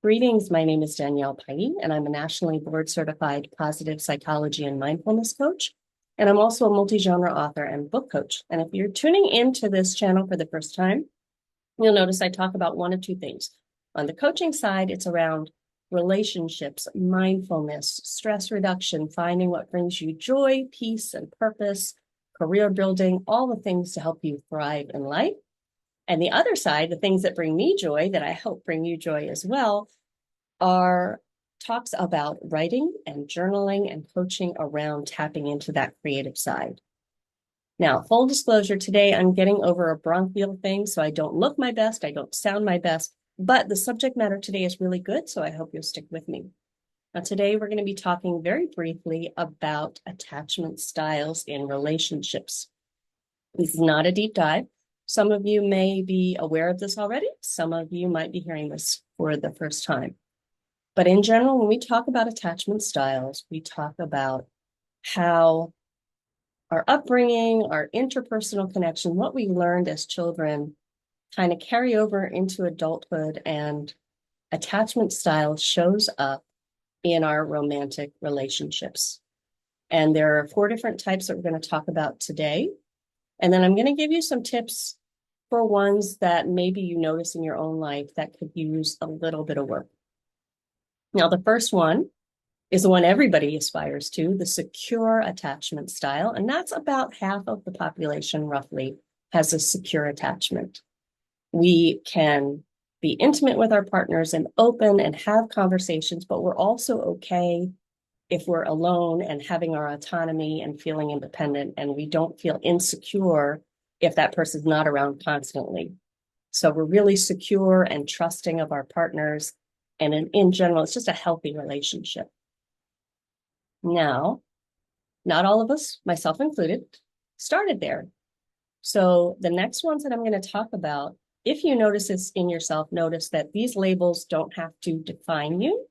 Greetings, my name is Danielle Palli, and I'm a nationally board certified positive psychology and mindfulness coach. And I'm also a multi-genre author and book coach. And if you're tuning into this channel for the first time, you'll notice I talk about one of two things. On the coaching side, it's around relationships, mindfulness, stress reduction, finding what brings you joy, peace, and purpose, career building, all the things to help you thrive in life. And the other side, the things that bring me joy, that I hope bring you joy as well, are talks about writing and journaling and coaching around tapping into that creative side. Now, full disclosure, today I'm getting over a bronchial thing, so I don't look my best, I don't sound my best, but the subject matter today is really good, so I hope you'll stick with me. Now, today we're going to be talking very briefly about attachment styles in relationships. This is not a deep dive. Some of you may be aware of this already. Some of you might be hearing this for the first time. But in general, when we talk about attachment styles, we talk about how our upbringing, our interpersonal connection, what we learned as children kind of carry over into adulthood, and attachment style shows up in our romantic relationships. And there are 4 different types that we're going to talk about today. And then I'm going to give you some tips for ones that maybe you notice in your own life that could use a little bit of work. Now, the first one is the one everybody aspires to, the secure attachment style. And that's about half of the population, roughly, has a secure attachment. We can be intimate with our partners and open and have conversations, but we're also okay if we're alone and having our autonomy and feeling independent, and we don't feel insecure if that person's not around constantly. So we're really secure and trusting of our partners. And in general, it's just a healthy relationship. Now, not all of us, myself included, started there. So the next ones that I'm going to talk about, if you notice this in yourself, notice that these labels don't have to define you.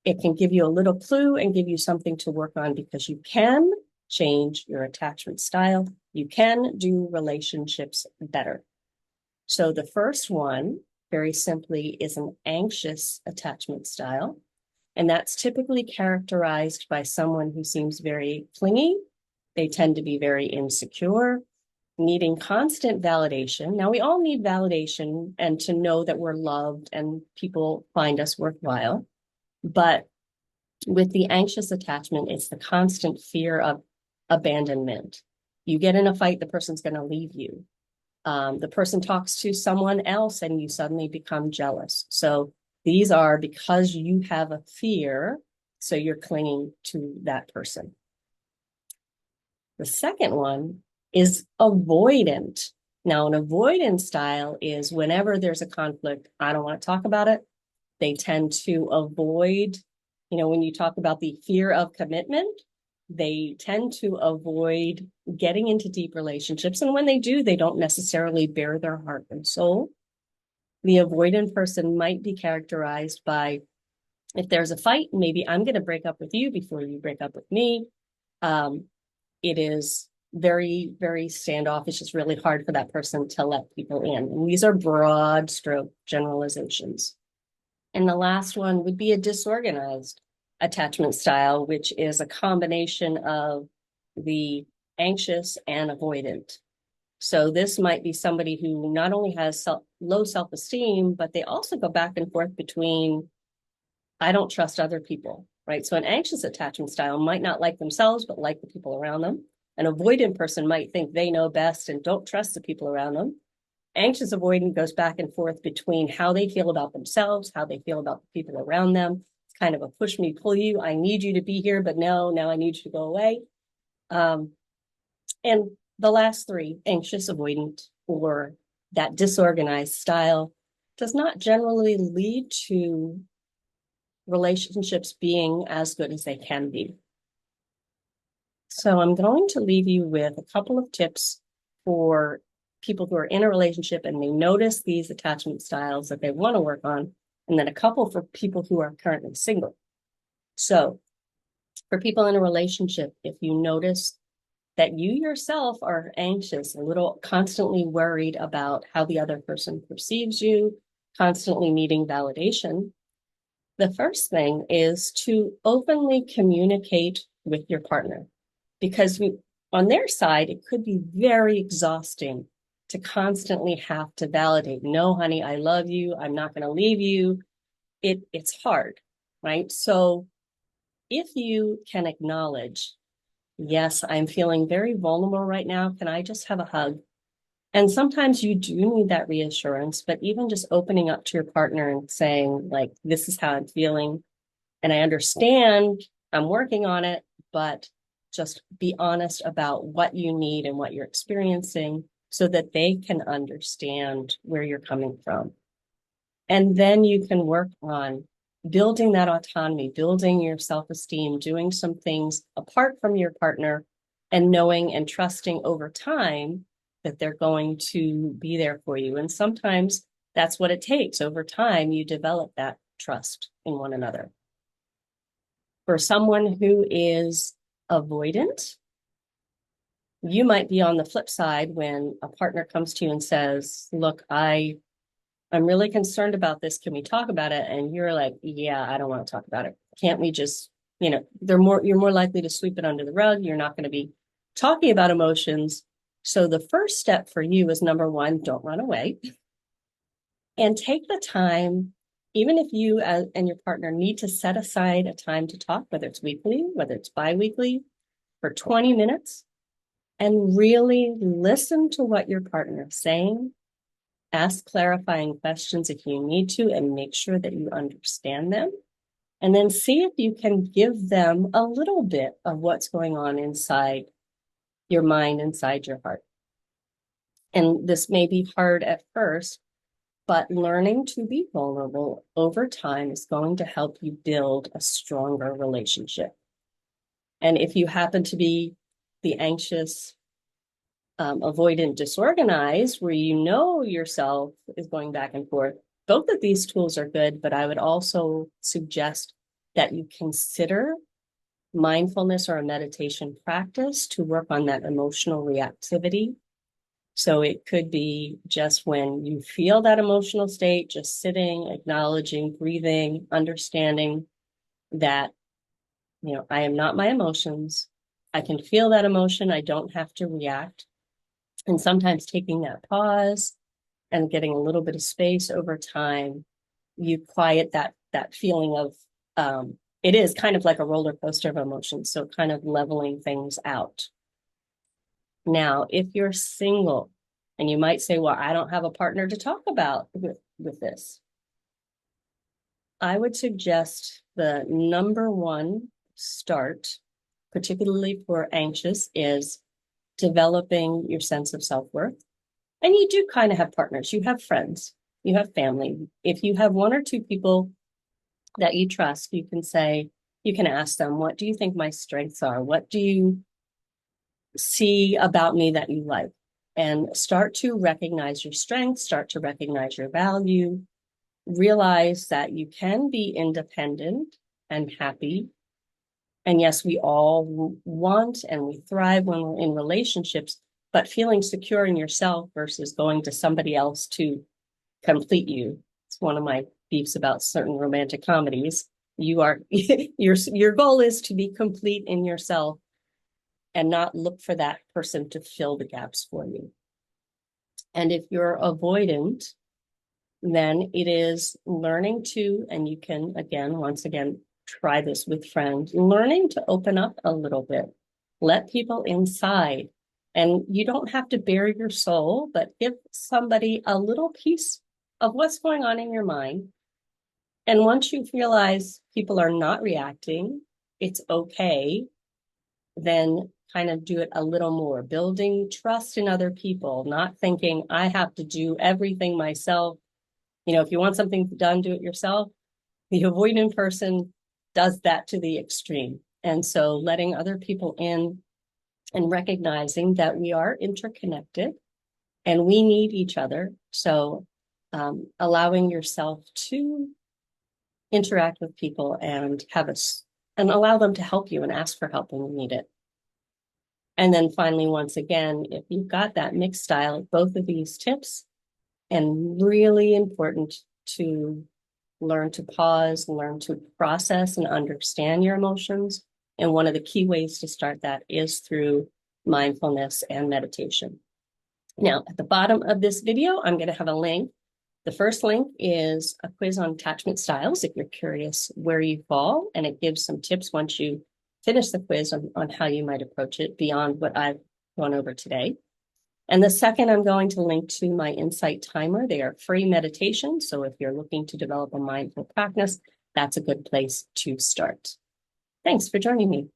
It can give you a little clue and give you something to work on, because you can change your attachment style. You can do relationships better. So the first one, very simply, is an anxious attachment style. And that's typically characterized by someone who seems very clingy. They tend to be very insecure, needing constant validation. Now, we all need validation and to know that we're loved and people find us worthwhile. But with the anxious attachment, it's the constant fear of abandonment. You get in a fight, the person's going to leave you. The person talks to someone else and you suddenly become jealous. So these are because you have a fear, so you're clinging to that person. The second one is avoidant. Now, an avoidant style is whenever there's a conflict, I don't want to talk about it. They tend to avoid, when you talk about the fear of commitment, they tend to avoid getting into deep relationships. And when they do, they don't necessarily bare their heart and soul. The avoidant person might be characterized by, if there's a fight, maybe I'm going to break up with you before you break up with me. It is very, very standoffish. It's really hard for that person to let people in. And these are broad stroke generalizations. And the last one would be a disorganized attachment style, which is a combination of the anxious and avoidant. So this might be somebody who not only has low self-esteem, but they also go back and forth between, I don't trust other people, right? So an anxious attachment style might not like themselves, but like the people around them. An avoidant person might think they know best and don't trust the people around them. Anxious avoidant goes back and forth between how they feel about themselves, how they feel about the people around them. It's kind of a push me, pull you. I need you to be here, but now I need you to go away. And the last 3, anxious, avoidant, or that disorganized style, does not generally lead to relationships being as good as they can be. So I'm going to leave you with a couple of tips for people who are in a relationship and they notice these attachment styles that they want to work on, and then a couple for people who are currently single. So for people in a relationship, if you notice that you yourself are anxious, a little constantly worried about how the other person perceives you, constantly needing validation, The first thing is to openly communicate with your partner because on their side, it could be very exhausting to constantly have to validate, no, honey, I love you. I'm not going to leave you. It's hard, right? So if you can acknowledge, yes, I'm feeling very vulnerable right now. Can I just have a hug? And sometimes you do need that reassurance, but even just opening up to your partner and saying, like, this is how I'm feeling. And I understand I'm working on it, but just be honest about what you need and what you're experiencing so that they can understand where you're coming from. And then you can work on building that autonomy, building your self-esteem, doing some things apart from your partner, and knowing and trusting over time that they're going to be there for you. And sometimes that's what it takes. Over time, you develop that trust in one another. For someone who is avoidant, you might be on the flip side when a partner comes to you and says, look, I'm really concerned about this. Can we talk about it? And you're like, yeah, I don't want to talk about it. Can't we just, you're more likely to sweep it under the rug. You're not going to be talking about emotions. So the first step for you is number one, don't run away and take the time, even if you and your partner need to set aside a time to talk, whether it's weekly, whether it's biweekly, for 20 minutes, and really listen to what your partner is saying. Ask clarifying questions if you need to, and make sure that you understand them. And then see if you can give them a little bit of what's going on inside your mind, inside your heart. And this may be hard at first, but learning to be vulnerable over time is going to help you build a stronger relationship. And if you happen to be the anxious, avoidant, disorganized, where yourself is going back and forth, both of these tools are good, but I would also suggest that you consider mindfulness or a meditation practice to work on that emotional reactivity. So it could be just when you feel that emotional state, just sitting, acknowledging, breathing, understanding that, I am not my emotions. I can feel that emotion. I don't have to react. And sometimes taking that pause and getting a little bit of space over time, you quiet that feeling of, it is kind of like a roller coaster of emotions. So kind of leveling things out. Now, if you're single and you might say, well, I don't have a partner to talk about with this, I would suggest the number one start, particularly for anxious, is developing your sense of self-worth. And you do kind of have partners. You have friends, you have family. If you have one or two people that you trust, you can ask them, what do you think my strengths are? What do you see about me that you like? And start to recognize your strengths, start to recognize your value, realize that you can be independent and happy. And yes, we all want and we thrive when we're in relationships, but feeling secure in yourself versus going to somebody else to complete you. It's one of my beefs about certain romantic comedies. Your goal is to be complete in yourself and not look for that person to fill the gaps for you. And if you're avoidant, then it is learning to, and you can, once again, try this with friends, learning to open up a little bit, let people inside. And you don't have to bare your soul, but give somebody a little piece of what's going on in your mind. And once you realize people are not reacting, it's okay, then kind of do it a little more, building trust in other people, not thinking I have to do everything myself. If you want something done, do it yourself. The avoidant person does that to the extreme. And so letting other people in and recognizing that we are interconnected and we need each other. So allowing yourself to interact with people and and allow them to help you and ask for help when you need it. And then finally, once again, if you've got that mixed style, both of these tips, and really important to learn to pause, learn to process and understand your emotions. And one of the key ways to start that is through mindfulness and meditation. Now, at the bottom of this video, I'm going to have a link. The first link is a quiz on attachment styles if you're curious where you fall, and it gives some tips once you finish the quiz on how you might approach it beyond what I've gone over today. And the second, I'm going to link to my insight timer. They are free meditations. So if you're looking to develop a mindful practice, that's a good place to start. Thanks for joining me.